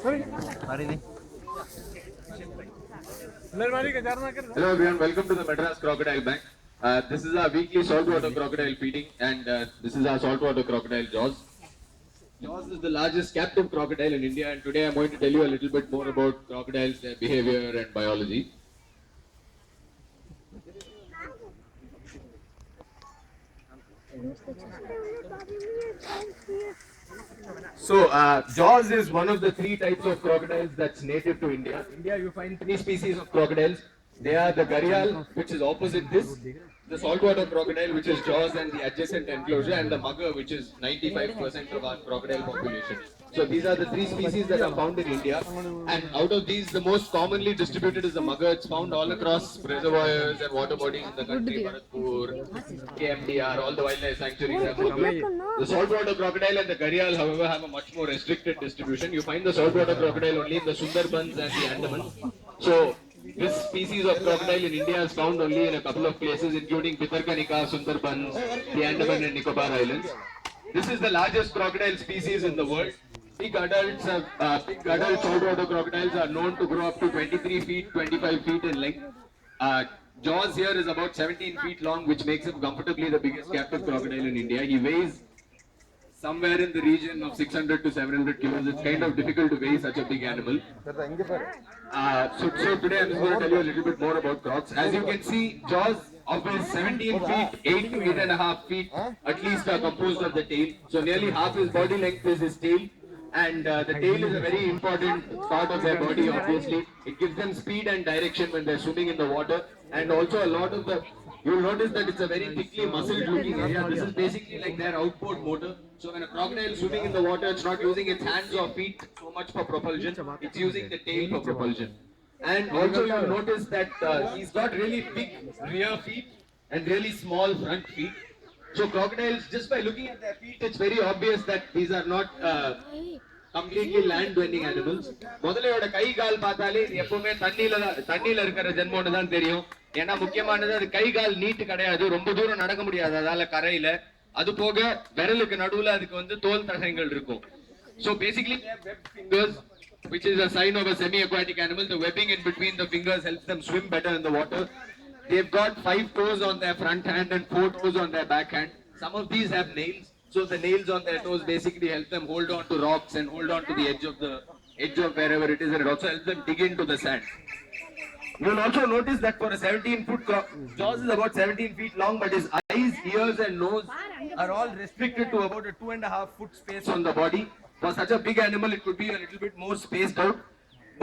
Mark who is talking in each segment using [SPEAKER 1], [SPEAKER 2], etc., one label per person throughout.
[SPEAKER 1] Hello everyone, welcome to the Madras Crocodile Bank. This is our weekly saltwater crocodile feeding, and this is our saltwater crocodile Jaws. Jaws is the largest captive crocodile in India, and today I'm going to tell you a little bit more about crocodiles, their behavior and biology. So, Jaws is one of the three types of crocodiles that's native to India. In India, you find three species of crocodiles. They are the gharial, which is opposite this, the saltwater crocodile, which is Jaws and the adjacent enclosure, and the mugger, which is 95% of our crocodile population. So these are the three species that are found in India, and out of these, the most commonly distributed is the mugger. It's found all across reservoirs and water bodies in the country, Bharatpur, KMDR, all the wildlife sanctuaries have mugger. The saltwater crocodile and the gharial, however, have a much more restricted distribution. You find the saltwater crocodile only in the Sundarbans and the Andamans. So this species of crocodile in India is found only in a couple of places, including Bhitarkanika, Sundarbans, the Andaman and Nicobar Islands. This is the largest crocodile species in the world. Big adult saltwater crocodiles are known to grow up to 23 feet, 25 feet in length. Jaws here is about 17 feet long, which makes him comfortably the biggest captive crocodile in India. He weighs somewhere in the region of 600 to 700 kilos. It's kind of difficult to weigh such a big animal. So today I'm just going to tell you a little bit more about crocs. As you can see, Jaws of his 17 feet, 8 to 8.5 feet at least are composed of the tail. So nearly half his body length is his tail. And the tail is a very important part of their body, obviously. It gives them speed and direction when they're swimming in the water. And also a lot of the, you'll notice that it's a very thickly muscled looking area. This is basically like their outboard motor. So when a crocodile is swimming in the water, it's not using its hands or feet so much for propulsion. It's using the tail for propulsion. And also you'll notice that he's got really big rear feet and really small front feet. So crocodiles, just by looking at their feet, it's very obvious that these are not completely land dwelling animals. முதலையோட கை கால் பார்த்தாலே இது எப்பவுமே தண்ணியில இருக்கிற ஜென்மோன்னு தான் தெரியும். ஏன்னா முக்கியமானது அது கை கால் நீட்டு கிடையாது, ரொம்ப தூரம் நடக்க முடியாது அதால கரையில. அது போக விரலுக்கு நடுவுல அதுக்கு வந்து தோல் தசைகள் இருக்கும். So basically they have webbed fingers, which is a sign of a semi-aquatic animal. The webbing in between the fingers helps them swim better in the water. They've got 5 toes on their front hand and 4 toes on their back hand. Some of these have nails, so the nails on their toes basically help them hold on to rocks and hold on to the edge of wherever it is, and it also helps them dig into the sand. You'll also notice that for a 17-foot Jaws is about 17 feet long, but his eyes, ears and nose are all restricted to about a 2.5 foot space on the body. For such a big animal, it could be a little bit more spaced out,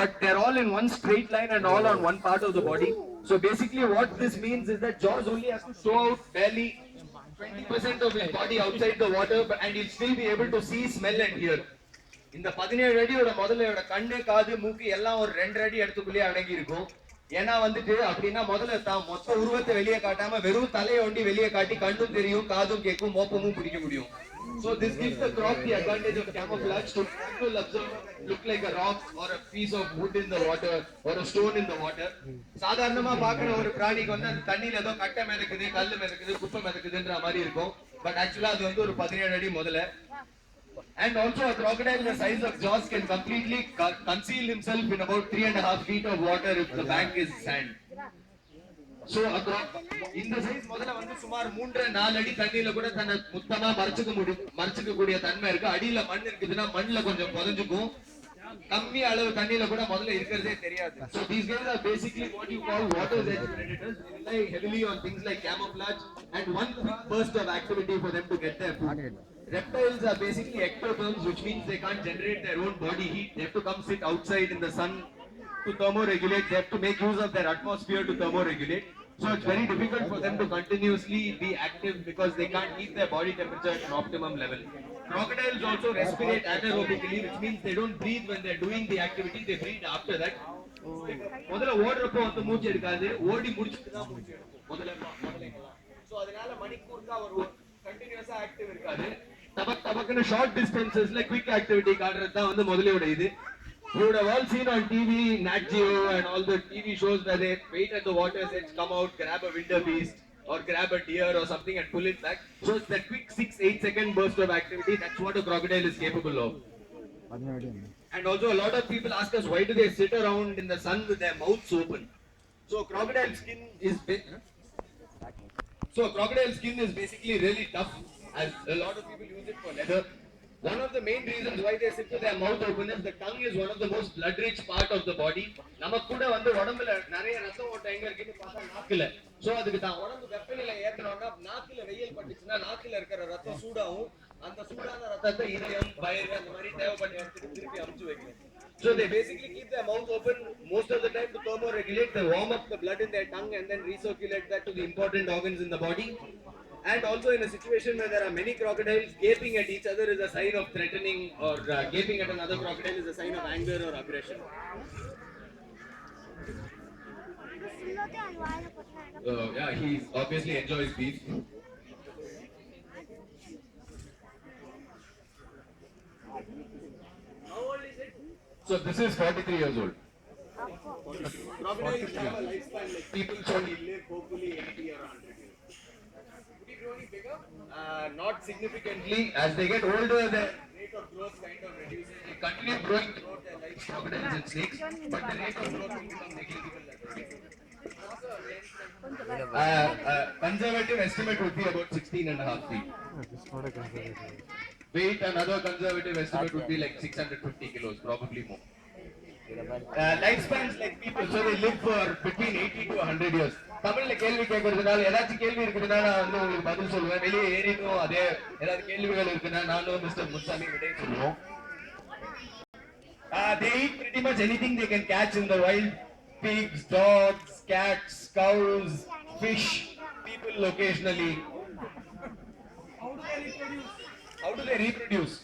[SPEAKER 1] but they're all in one straight line and all on one part of the body. So basically what this means is that Jaws only has to show out barely 20% of his body outside the water, and he'll still be able to see, smell and hear. இந்த 17 அடியோட முதலையோட கண்ணு காது மூக்கு எல்லாம் ஒரு 2 அடி இடத்துக்குள்ளேயே அடங்கி இருக்கும். ஏன்னா வந்துட்டு அப்படின்னா முதல்ல தான் மொத்த உருவத்தை வெளியே காட்டாம வெறும் தலையை ஒண்டி வெளியே காட்டி கண்ணும் தெரியும், காதும் கேட்கும், மோப்பமும் பிடிக்க முடியும். So this gives the croc the advantage of camouflage to observer look like a rock or a piece of wood in the water or a stone in the water. சாதாரணமா பார்க்குற ஒரு பிராணிக்கு வந்து அந்த தண்ணியில ஏதோ கட்டை மிதக்குது, கல்லு மிதக்குது, குப்பை மிதக்குதுன்ற மாதிரி இருக்கும். பட் ஆக்சுவலா அது வந்து ஒரு 17 அடி முதல்ல. And also a crocodile the size of Jaws can completely conceal himself in about 3.5 feet of water if the bank is sand. So இந்த சைஸ் முதல்ல வந்து சுமார் 3-4 அடி தண்ணியில கூட தன்னை மொத்தமா மறைச்சுக்க கூடிய தன்மை இருக்கு. அடியில மண் இருக்குதுன்னா மண்ணுல கொஞ்சம் புதைஞ்சுக்கும். கம்மி அளவு தண்ணியில கூட முதல்ல இருக்கிறதே தெரியாது. So these guys are basically what you call water's edge predators. They rely heavily on things like camouflage and one quick burst of activity for them to get their food. Reptiles are basically ectotherms, which means they can't generate their own body heat. They have to come sit outside in the sun to thermoregulate. They have to make use of their atmosphere to thermoregulate. So it's very difficult for them to continuously be active because they can't keep their body temperature at an optimum level. Crocodiles also respirate anaerobically, which means they don't breathe when they're doing the activity, they breathe after that. முதல்ல ஓடுறப்போ வந்து மூச்சு எடுக்காது, ஓடி முடிச்சிட்டு தான் மூச்சு எடுக்கும் முதல்ல. ஸோ அதனால மணிக்கூர்க்கா ஒரு கண்டினியூஸா ஆக்டிவ் இருக்காது. தபக்குன்னு ஷார்ட் டிஸ்டன்சஸ்ல குவிக் ஆக்டிவிட்டி காட்டுறது தான் வந்து முதலையோட இது. You would have all seen on TV, Nat Geo and all the TV shows where they wait at the water's edge, come out, grab a wildebeest or grab a deer or something and pull it back. So it's that quick 6-8 second burst of activity. That's what a crocodile is capable of. And also a lot of people ask us why do they sit around in the sun with their mouths open. So crocodile skin is basically really tough, as a lot of people use it for leather. One of the main reasons why they sit with their mouth open is the tongue is one of the most blood rich part of the body. நமக்கு கூட வந்து உடம்புல நிறைய ரத்தம் ஓட்டம் எங்க இருக்குன்னு பார்த்தா நாக்குல. சோ அதுக்கு தான் உடம்பு வெப்பநிலை ஏத்தணும்னா நாக்குல வெயில் பட்டுச்சுன்னா நாக்குல இருக்கிற ரத்தம் சூடாகும். அந்த சூடான ரத்தத்தை இதயம் வயிறு அந்த மாதிரி தேவைப்பட்ட இடத்துக்கு திருப்பி அமுச்சு வைக்கும். So they basically keep their mouth open most of the time to thermoregulate. They warm up the blood in their tongue and then recirculate that to the important organs in the body. And also in a situation where there are many crocodiles, gaping at each other is a sign of threatening, or gaping at another crocodile is a sign of anger or aggression. Yeah, he obviously enjoys beef. How old is it? So this is 43 years old. Crocodiles have a lifespan like people, so he live hopefully 80 or 100 years. Would he grow any bigger? Not significantly. As they get older, the rate of growth kind of reduces. They continue growing throughout their life, crocodiles and snakes, but the rate of growth will become negligible. Conservative estimate would be about 16.5 feet. Weight, another conservative estimate would be like 650 kilos, probably more. Lifespans like people, so they live for between 80 to 100 years. தமிழ்ல கேள்வி கேட்கறதுனால ஏதாச்சும் கேள்வி இருக்குதுன்னா நான் வந்து உங்களுக்கு பதில் சொல்லுவேன். வெளியே ஏறினும் அதே ஏதாவது கேள்விகள் இருக்குன்னா நானும் மிஸ்டர் முத்துசாமி விடை சொல்லுவோம். They eat pretty much anything they can catch in the wild. Pigs, dogs, cats, cows, fish, people occasionally. How do they reproduce?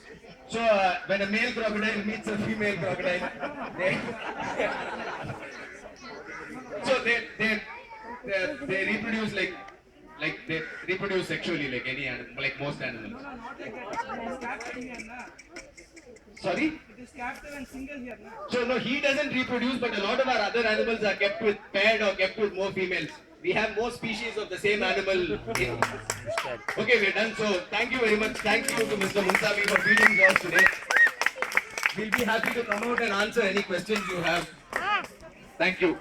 [SPEAKER 1] So when a male crocodile meets a female crocodile, they reproduce like they reproduce sexually like any animal, like most animals. Sorry?
[SPEAKER 2] It is captive and single here, na?
[SPEAKER 1] So no, he doesn't reproduce, but a lot of our other animals are kept with paired or kept with more females. We have more species of the same animal. Okay, we're done. So thank you very much. Thank you to Mr. Munthavi for feeding us today. We'll be happy to come out and answer any questions you have. Thank you.